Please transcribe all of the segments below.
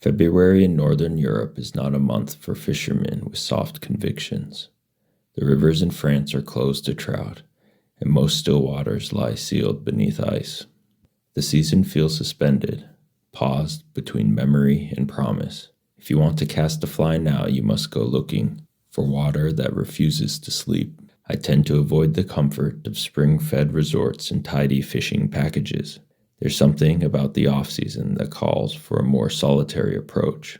February in Northern Europe is not a month for fishermen with soft convictions. The rivers in France are closed to trout, and most still waters lie sealed beneath ice. The season feels suspended, paused between memory and promise. If you want to cast a fly now, you must go looking for water that refuses to sleep. I tend to avoid the comfort of spring-fed resorts and tidy fishing packages. There's something about the off-season that calls for a more solitary approach.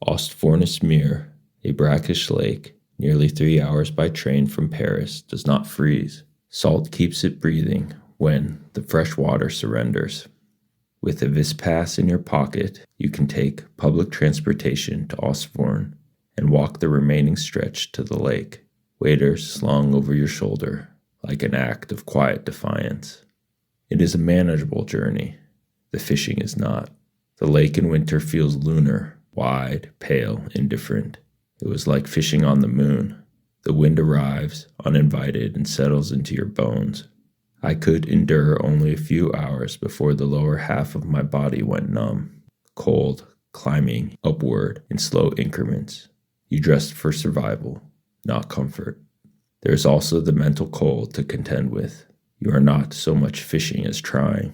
Oostvoornes Meer, a brackish lake, nearly 3 hours by train from Paris, does not freeze. Salt keeps it breathing when the fresh water surrenders. With a Vispass in your pocket, you can take public transportation to Oostvoornes and walk the remaining stretch to the lake, waders slung over your shoulder like an act of quiet defiance. It is a manageable journey. The fishing is not. The lake in winter feels lunar, wide, pale, indifferent. It was like fishing on the moon. The wind arrives, uninvited, and settles into your bones. I could endure only a few hours before the lower half of my body went numb, cold, climbing upward in slow increments. You dressed for survival, not comfort. There is also the mental cold to contend with. You are not so much fishing as trying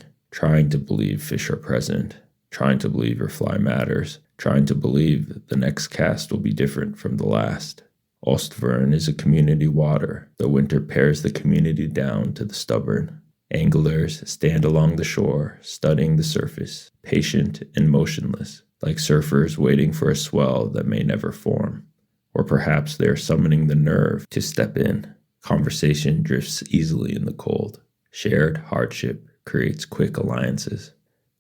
to believe fish are present, trying to believe your fly matters, trying to believe that the next cast will be different from the last. Oostvoornes is a community water. The winter pares the community down to the stubborn. Anglers stand along the shore, studying the surface, patient and motionless, like surfers waiting for a swell that may never form. Or perhaps they are summoning the nerve to step in. Conversation drifts easily in the cold. Shared hardship creates quick alliances.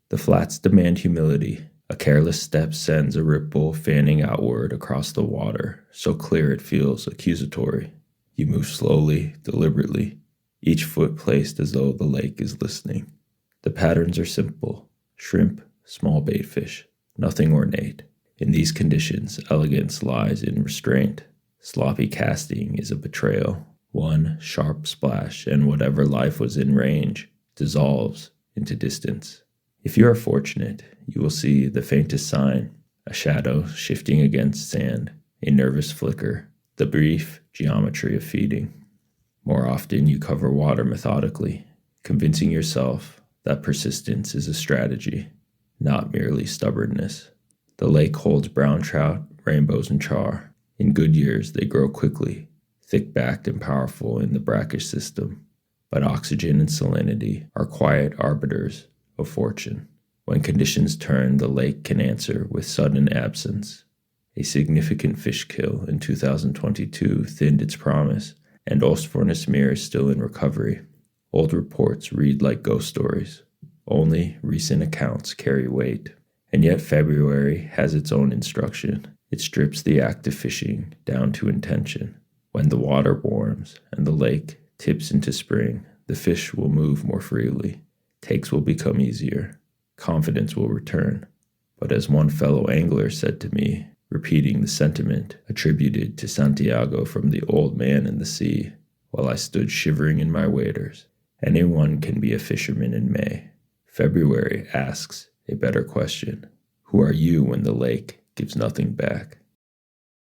The flats demand humility. A careless step sends a ripple fanning outward across the water, so clear it feels accusatory. You move slowly, deliberately, each foot placed as though the lake is listening. The patterns are simple. Shrimp, small bait fish, nothing ornate. In these conditions, elegance lies in restraint. Sloppy casting is a betrayal. One sharp splash, and whatever life was in range dissolves into distance. If you are fortunate, you will see the faintest sign, a shadow shifting against sand, a nervous flicker, the brief geometry of feeding. More often, you cover water methodically, convincing yourself that persistence is a strategy, not merely stubbornness. The lake holds brown trout, rainbows, and char. In good years, they grow quickly, thick-backed and powerful in the brackish system, but oxygen and salinity are quiet arbiters of fortune. When conditions turn, the lake can answer with sudden absence. A significant fish kill in 2022 thinned its promise, and Oostvoornes Meer is still in recovery. Old reports read like ghost stories. Only recent accounts carry weight. And yet February has its own instruction. It strips the act of fishing down to intention. When the water warms and the lake tips into spring, the fish will move more freely. Takes will become easier. Confidence will return. But as one fellow angler said to me, repeating the sentiment attributed to Santiago from the old man in the sea, while I stood shivering in my waders, anyone can be a fisherman in May. February asks a better question. Who are you when the lake gives nothing back?